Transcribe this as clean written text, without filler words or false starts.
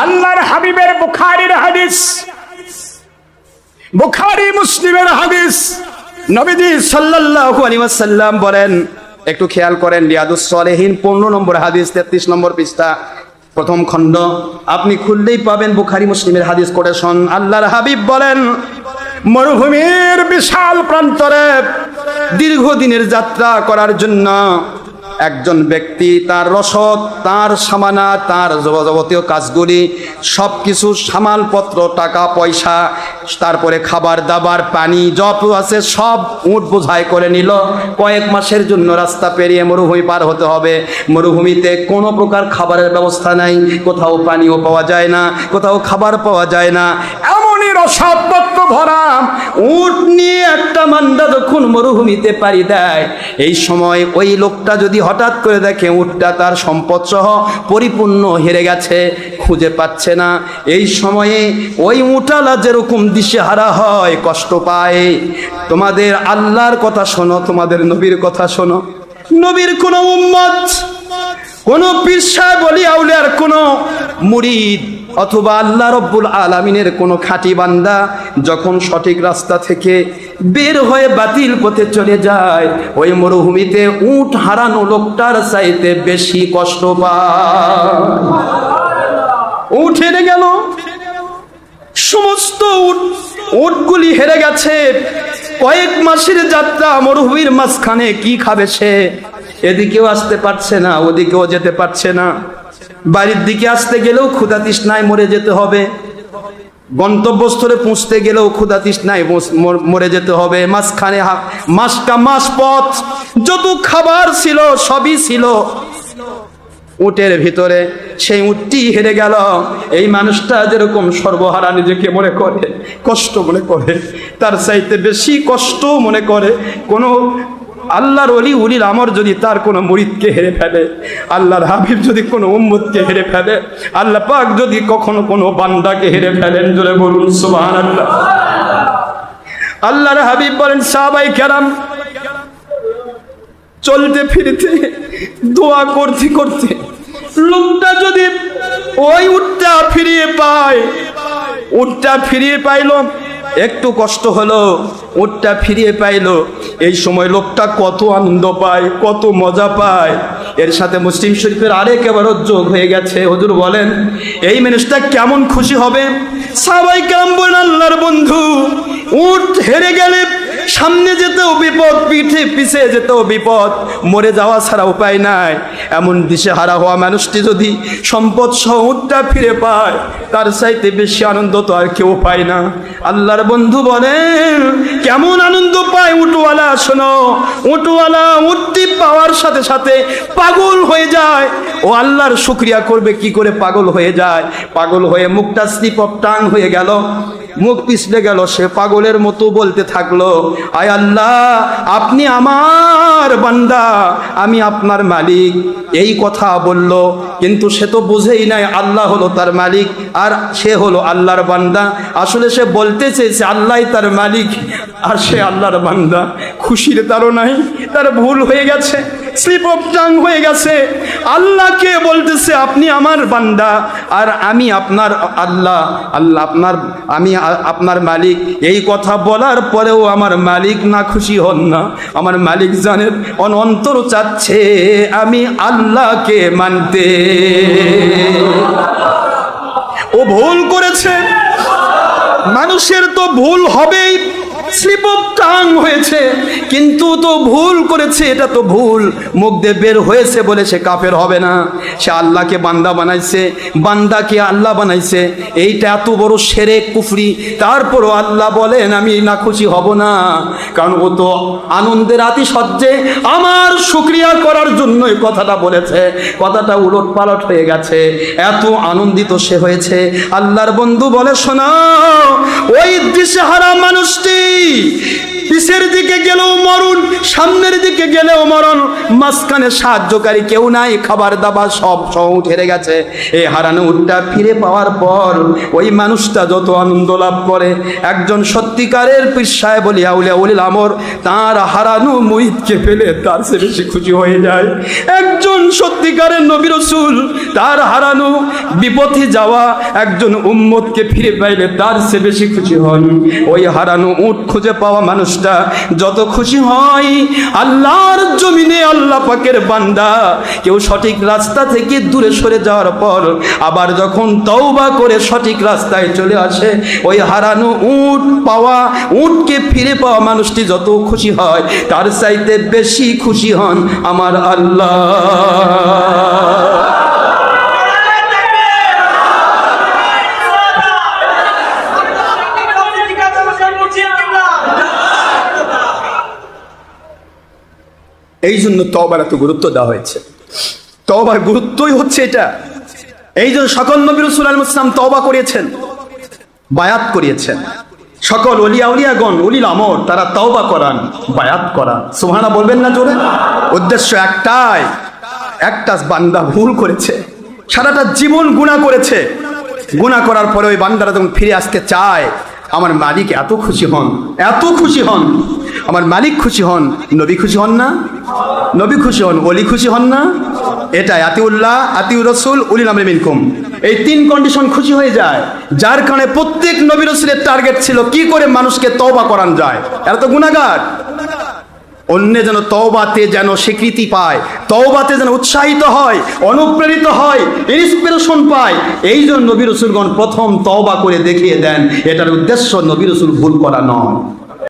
আল্লাহর হাবিবের বুখারীর হাদিস, বুখারী মুসলিমের হাদিস। নবীজি সাল্লাল্লাহু আলাইহি ওয়াসাল্লাম বলেন, একটু খেয়াল করেন, রিয়াদুস সালেহিন 15 নম্বর হাদিস, 33 নম্বর পৃষ্ঠা, প্রথম খণ্ড। আপনি খুললেই পাবেন বুখারী মুসলিমের হাদিস কোটেশন। আল্লাহর হাবিব বলেন, মরুভূমির বিশাল প্রান্তরে দীর্ঘদিনের যাত্রা করার জন্য একজন ব্যক্তি তার রসদ, তার সামানা, তার যাবতীয় কাজগুলি সবকিছু, সামালপত্র, টাকা পয়সা, তারপরে খাবার দাবার, পানি যত আছে সব উট বোঝাই করে নিল। কয়েক মাসের জন্য রাস্তা পেরিয়ে মরুভূমি পার হতে হবে। মরুভূমিতে কোনো প্রকার খাবারের ব্যবস্থা নাই, কোথাও পানিও পাওয়া যায় না, কোথাও খাবার পাওয়া যায় না। এমনই রসদপত্র ভরা উট নিয়ে একটা মান্দা যখন মরুভূমিতে পাড়ি দেয়, এই সময় ওই লোকটা যদি হঠাৎ করে দেখে উটটা তার সম্পদ সহ পরিপূর্ণ হেরে গেছে, খুঁজে পাচ্ছে না, এই সময়ে ওই উটালা যেরকম দিশেহারা হয়, কষ্ট পায়। তোমাদের আল্লাহর কথা শোনো, তোমাদের নবীর কথা শোনো। নবীর কোন উম্মত, কোন পীর সাহেব ওলি আউলিয়ার কোন মুরিদ অথবা আল্লাহ রব্বুল আলামিনের কোন খাঁটি বান্দা যখন সঠিক রাস্তা থেকে বের হয়ে বাতিল পথে চলে যায়, ওই মরুভূমিতে উট হারানো লোকটার চাইতে বেশি কষ্ট পায়। উট হেরে গেল, সমস্ত উটগুলি হেরে গেছে, কয়েক মাসের যাত্রা মরুভূমির মাঝখানে কি খাবে সে? এদিকেও আসতে পারছে না, ওদিকেও যেতে পারছে না। বাড়ির দিকে আসতে গেলেও ক্ষুধা তৃষ্ণায় মরে যেতে হবে, গন্তব্যস্থলে পৌঁছতে গেলেও ক্ষুধা তৃষ্ণায় মরে যেতে হবে। মাঝখানে মাস পথ, যত খাবার ছিল সবই ছিল উটের ভিতরে, সেই উটটি হেরে গেল। এই মানুষটা যেরকম সর্বহারা নিজেকে মনে করে, কষ্ট মনে করে, তার চাইতে বেশি কষ্ট মনে করে কোনো আল্লাহর ওলি উলিল আমর যদি তার কোনো মুরিদকে হেরে ফেলে, আল্লাহর হাবিব যদি কোনো উম্মতকে হেরে ফেলে, আল্লাহ পাক যদি কখনো কোনো বান্দাকে হেরে ফেলেন, জোরে বলুন সুবহানাল্লাহ। আল্লাহর হাবিব বলেন, সাহাবায়ে কেরাম চলতে ফিরতে দোয়া করতে করতে লোকটা যদি ওই উটটা ফিরিয়ে পায়, উটটা ফিরিয়ে পাইল, একটু কষ্ট হলো, উটটা ফিরিয়ে পাইল, এই সময় লোকটা কত আনন্দ পায়, কত মজা পায়। এর সাথে মুসলিম শরীফের আরেক এবারত যোগ হয়ে গেছে। হুজুর বলেন, এই মানুষটা কেমন খুশি হবে? সাহাবায়ে কেরাম বলেন, আল্লাহর বন্ধু, উট হেরে গেলে সামনে যেতেও বিপদ, পিছে যেতেও বিপদ, মরে যাওয়া ছাড়া উপায় নাই। এমন দিশেহারা হওয়া মানুষটি যদি সম্পদ সহ উটটা ফিরে পায়, তার চাইতে বেশি আনন্দ তো আর কেউ পায় না। আল্লাহর বন্ধু বলেন, কেমন আনন্দ পায় উটওয়ালা? শোনো, উটওয়ালা উটটি পাওয়ার সাথে সাথে পাগল হয়ে যায়। ও আল্লাহর শুকরিয়া করবে কি করে পাগল হয়ে যায়? পাগল হয়ে মুখটা স্লিপ অফ টাং হয়ে গেল, মুখ পিছলে গেল, সে পাগলের মতো বলতে থাকলো, আয় আল্লাহ, আপনি আমার বান্দা, আমি আপনার মালিক। এই কথা বলল, কিন্তু সে তো বুঝেই নাই আল্লাহ হলো তার মালিক আর সে হলো আল্লাহর বান্দা। আসলে সে বলতে চেয়েছে আল্লাহই তার মালিক আর সে আল্লাহর বান্দা। খুশির তারও নাই, তার ভুল হয়ে গেছে, স্লিপ অফ টাং হয়ে গেছে। আল্লাহকে বলতেছে আপনি আমার বান্দা আর আমি আপনার আল্লাহ, আমি আপনার মালিক। এই কথা বলার পরেও আমার মালিক না খুশি হন না। আমার মালিক জানেন অন্তর চাচ্ছে আমি আল্লাহকে মানতে। ও ভুল করেছে, মানুষের তো ভুল হবেই, স্লিপ অফ টাং হয়েছে, কিন্তু তো ভুল করেছে, এটা তো ভুল, মুখ দিয়ে বের হয়েছে বলে সে কাফের হবে না। সে আল্লাহকে বান্দা বানাইছে, বান্দাকে আল্লাহ বানাইছে, এইটা এত বড় শিরক কুফরি। তারপরও আল্লাহ বলেন আমি না খুশি হব না, কারণ ও তো আনন্দের আতিশয্যে আমার শুকরিয়া করার জন্য এই কথাটা বলেছে। কথাটা উলট পালট হয়ে গেছে, এত আনন্দিত সে হয়েছে। আল্লাহর বন্ধু বলে, শোনো, ওই দিশেহারা মানুষটি পিছের দিকে গেলেও মরণ, সামনের দিকে গেলেও মরণ, মাঝখানে সাহায্যকারী কেউ নাই, খাবার দাবার সব উঠ হেরে গেছে। এই হারানো উটটা ফিরে পাওয়ার পর ওই মানুষটা যত আনন্দ লাভ করে, একজন সত্যিকারের পীর সাহেব ওলি আউলিয়া ওলিল আমর তার হারানো মুরিদকে পেলে তার চেয়ে বেশি খুশি হয়ে যায়। একজন সত্যিকারের নবী রাসূল তার হারানো বিপথে যাওয়া একজন উম্মতকে ফিরে পাইলে তার চেয়ে বেশি খুশি হন। ওই হারানো উট খুঁজে পাওয়া মানুষটা যত খুশি হয়, আল্লাহর জমিনে আল্লাহ পাকের বান্দা কেউ সঠিক রাস্তা থেকে দূরে সরে যাওয়ার পর আবার যখন তওবা করে সঠিক রাস্তায় চলে আসে, ওই হারানো উট পাওয়া, উটকে ফিরে পাওয়া মানুষটি যত খুশি হয় তার চাইতে বেশি খুশি হন আমার আল্লাহ। এই জন্য তওবার এত গুরুত্ব দেওয়া হয়েছে। তওবার গুরুত্বই হচ্ছে এটা। এই জন্য সকল নবী রাসূল আলাইহিস সালাম তওবা করিয়েছেন, বায়াত করিয়েছেন। সকল ওলিয়া উলিয়াগণ উলিল আমর তারা তওবা করান, বায়াত করান। সুবহানাল্লাহ বলবেন না জোরে? উদ্দেশ্য একটাই, একটা বান্দা ভুল করেছে, সারাটা জীবন গুনাহ করেছে, গুনাহ করার পরে ওই বান্দারা যখন ফিরে আসতে চায়, আমার মালিক এত খুশি হন, এত খুশি হন, আমার মালিক খুশি হন, নবী খুশি হন না? নবী খুশি হন, ওলি খুশি হন না? এটাই আতিউল্লাহ, আতিউর রাসূল, উলিল আমরি মিনকুম। এই তিন কন্ডিশন খুশি হয়ে যায়, যার কারণে প্রত্যেক নবী রাসূলের টার্গেট ছিল কি করে মানুষকে তওবা করান যায়। এরা তো গুনাহগার, অন্য যেন তওবাতে যেন স্বীকৃতি পায়, তওবাতে যেন উৎসাহিত হয়, অনুপ্রেরিত হয়, ইন্সপিরেশন পায়। এই জন্য নবী রাসূলগণ প্রথম তওবা করে দেখিয়ে দেন। এটার উদ্দেশ্য নবী রাসূল ভুল করা নয়।